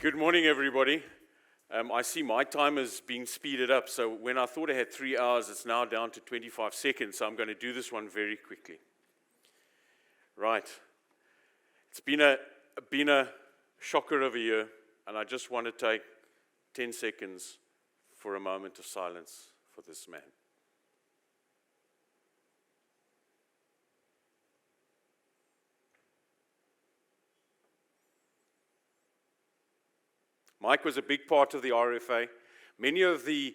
Good morning, everybody. I see my time is being speeded up, so when I thought I had 3 hours, it's now down to 25 seconds, so I'm going to do this one very quickly. Right. It's been a shocker of a year, and I just want to take 10 seconds for a moment of silence for this man. Mike was a big part of the RFA. Many of the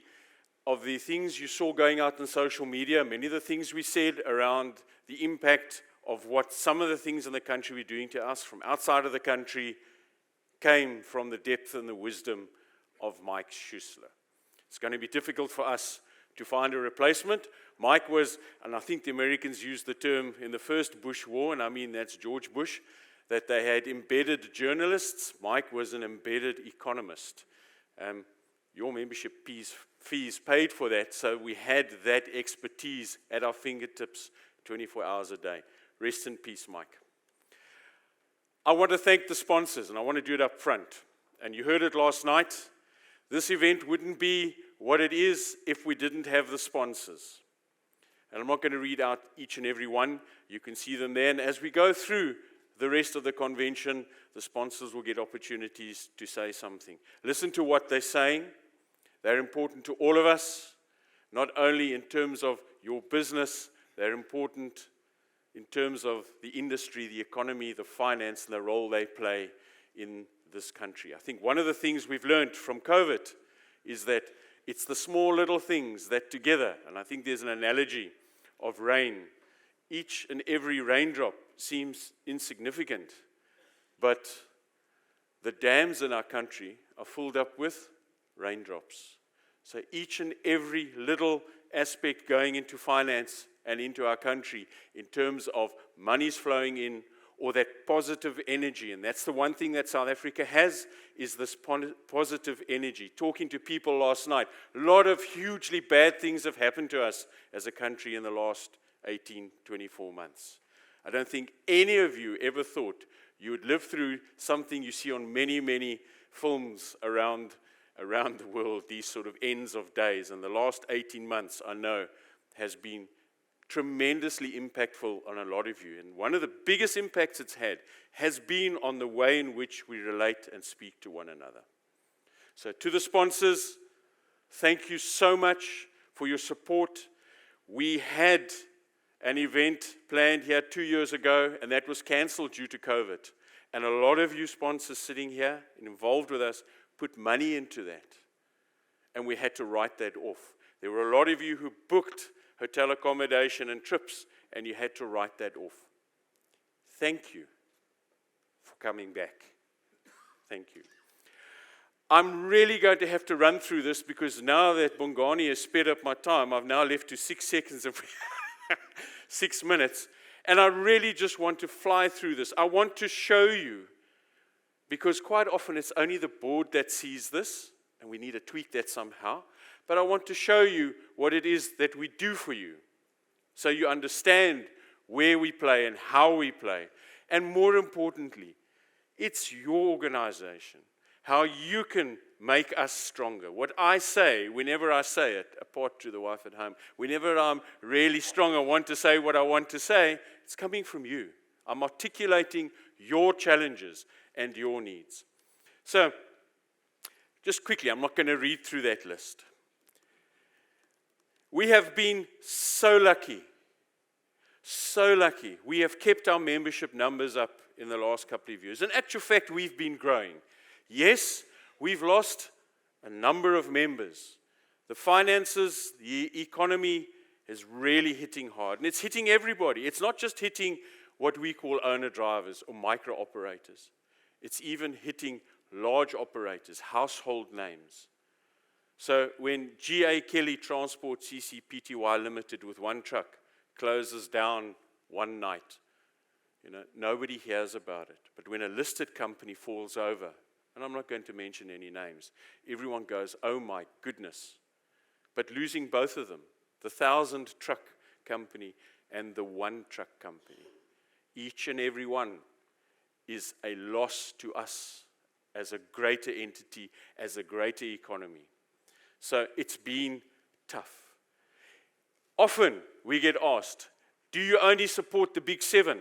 things you saw going out on social media, many of the things we said around the impact of what some of the things in the country were doing to us from outside of the country came from the depth and the wisdom of Mike Schuessler. It's going to be difficult for us to find a replacement. Mike was, and I think the Americans used the term in the first Bush War, and I mean that's George Bush, that they had embedded journalists. Mike was an embedded economist. Your membership fees paid for that, so we had that expertise at our fingertips 24 hours a day. Rest in peace, Mike. I want to thank the sponsors, and I want to do it up front. And you heard it last night. This event wouldn't be what it is if we didn't have the sponsors. And I'm not going to read out each and every one. You can see them there. And as we go through the rest of the convention, the sponsors will get opportunities to say something. Listen to what they're saying. They're important to all of us, not only in terms of your business, they're important in terms of the industry, the economy, the finance, and the role they play in this country. I think one of the things we've learned from COVID is that it's the small little things that together, and I think there's an analogy of rain. Each and every raindrop seems insignificant, but the dams in our country are filled up with raindrops. So each and every little aspect going into finance and into our country in terms of monies flowing in or that positive energy, and that's the one thing that South Africa has, is this positive energy. Talking to people last night, a lot of hugely bad things have happened to us as a country in the last 18, 24 months. I don't think any of you ever thought you would live through something you see on many, many films around the world, these sort of ends of days. And the last 18 months, I know, has been tremendously impactful on a lot of you. And one of the biggest impacts it's had has been on the way in which we relate and speak to one another. So to the sponsors, thank you so much for your support. We had an event planned here 2 years ago, and that was cancelled due to COVID. And a lot of you sponsors sitting here and involved with us put money into that. And we had to write that off. There were a lot of you who booked hotel accommodation and trips, and you had to write that off. Thank you for coming back. Thank you. I'm really going to have to run through this because now that Bongani has sped up my time, I've now left to 6 seconds of 6 minutes, and I really just want to fly through this. I want to show you, because quite often it's only the board that sees this, and we need to tweak that somehow, but I want to show you what it is that we do for you, so you understand where we play and how we play, and more importantly, it's your organization, how you can make us stronger. What I say, whenever I say it, apart to the wife at home, whenever I'm really strong, I want to say what I want to say, it's coming from you. I'm articulating your challenges and your needs. So, just quickly, I'm not going to read through that list. We have been so lucky. We have kept our membership numbers up in the last couple of years. In actual fact, we've been growing. Yes, we've lost a number of members. The finances, the economy is really hitting hard. And it's hitting everybody. It's not just hitting what we call owner-drivers or micro-operators. It's even hitting large operators, household names. So when G.A. Kelly Transport CC Pty Limited with one truck closes down one night, nobody hears about it. But when a listed company falls over, and I'm not going to mention any names, everyone goes, oh my goodness. But losing both of them, the 1,000-truck company and the one-truck company, each and every one is a loss to us as a greater entity, as a greater economy. So it's been tough. Often we get asked, do you only support the big seven?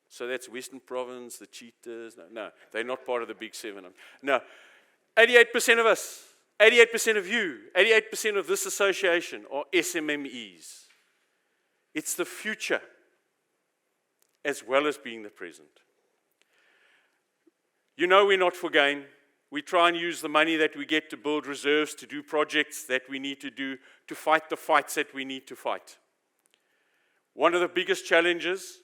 So that's Western Province, the Cheetahs. No, they're not part of the big seven. No, 88% of us, 88% of you, 88% of this association are SMMEs. It's the future as well as being the present. You know we're not for gain. We try and use the money that we get to build reserves, to do projects that we need to do, to fight the fights that we need to fight. One of the biggest challenges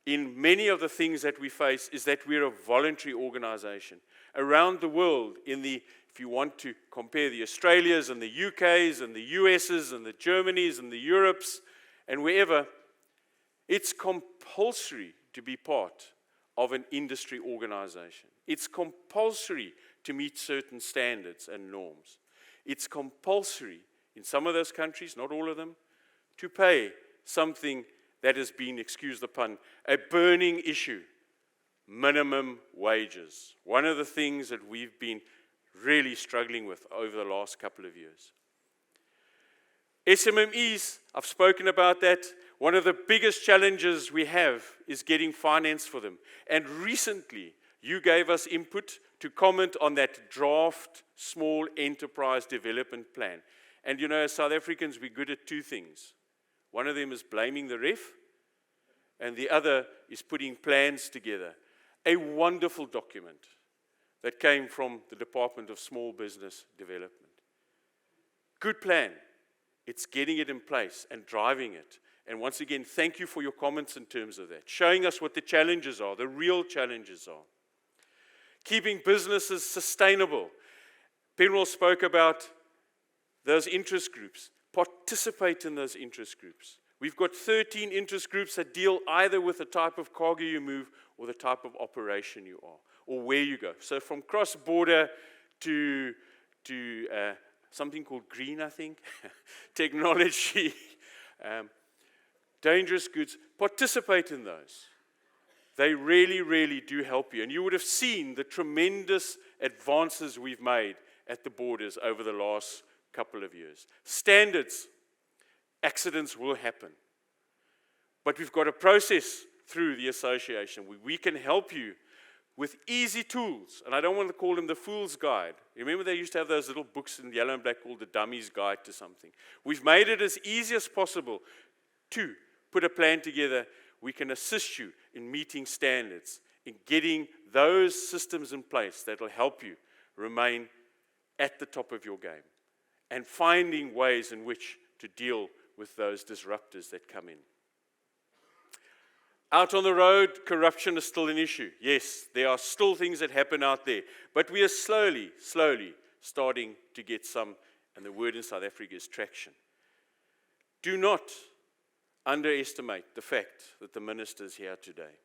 in many of the things that we face is that we're a voluntary organization. Around the world, if you want to compare the Australias and the UKs and the USs and the Germanys and the Europes and wherever, it's compulsory to be part of an industry organization. It's compulsory to meet certain standards and norms. It's compulsory in some of those countries, not all of them, to pay something that has been, excuse the pun, a burning issue: minimum wages. One of the things that we've been really struggling with over the last couple of years. SMMEs, I've spoken about that. One of the biggest challenges we have is getting finance for them. And recently, you gave us input to comment on that draft small enterprise development plan. And you know, as South Africans, we're good at two things. One of them is blaming the ref, and the other is putting plans together. A wonderful document that came from the Department of Small Business Development. Good plan. It's getting it in place and driving it. And once again, thank you for your comments in terms of that, showing us what the challenges are, the real challenges are. Keeping businesses sustainable. Penwell spoke about those interest groups. Participate in those interest groups. We've got 13 interest groups that deal either with the type of cargo you move or the type of operation you are, or where you go. So from cross-border to something called green, I think, technology, dangerous goods, participate in those. They really, really do help you. And you would have seen the tremendous advances we've made at the borders over the last couple of years. Standards, accidents will happen. But we've got a process through the association where we can help you with easy tools. And I don't want to call them the Fool's Guide. Remember they used to have those little books in yellow and black called the Dummy's Guide to something. We've made it as easy as possible to put a plan together. We can assist you in meeting standards, in getting those systems in place that will help you remain at the top of your game, and finding ways in which to deal with those disruptors that come in. Out on the road, corruption is still an issue. Yes, there are still things that happen out there, but we are slowly starting to get some, and the word in South Africa is traction. Do not underestimate the fact that the minister is here today.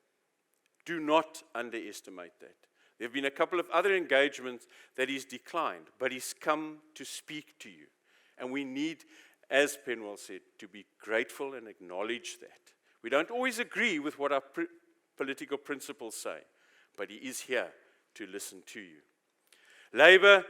Do not underestimate that. There have been a couple of other engagements that he's declined, but he's come to speak to you. And we need, as Penwell said, to be grateful and acknowledge that. We don't always agree with what our political principles say, but he is here to listen to you. Labour,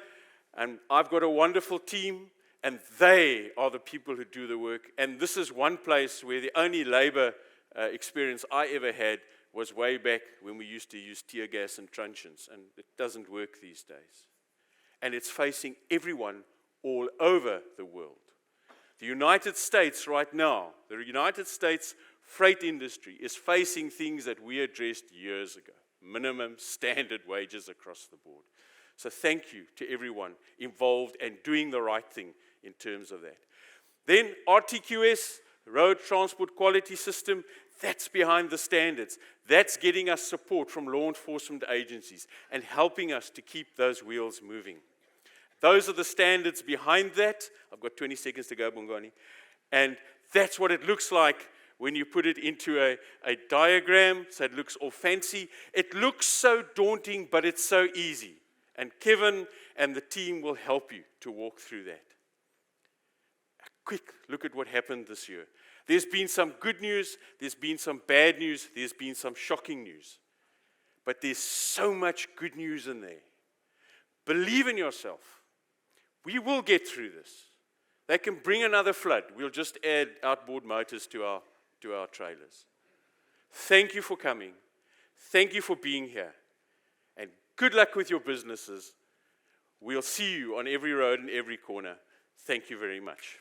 and I've got a wonderful team, and they are the people who do the work. And this is one place where the only Labour experience I ever had was way back when we used to use tear gas and truncheons, and it doesn't work these days. And it's facing everyone all over the world. The United States right now, the United States freight industry is facing things that we addressed years ago. Minimum standard wages across the board. So thank you to everyone involved and doing the right thing in terms of that. Then RTQS, Road Transport Quality System, that's behind the standards. That's getting us support from law enforcement agencies and helping us to keep those wheels moving. Those are the standards behind that. I've got 20 seconds to go, Bongani. And that's what it looks like when you put it into a diagram, so it looks all fancy. It looks so daunting, but it's so easy. And Kevin and the team will help you to walk through that. A quick look at what happened this year. There's been some good news, there's been some bad news, there's been some shocking news. but there's so much good news in there. Believe in yourself. We will get through this. They can bring another flood. We'll just add outboard motors to our trailers. Thank you for coming. Thank you for being here. And good luck with your businesses. We'll see you on every road and every corner. Thank you very much.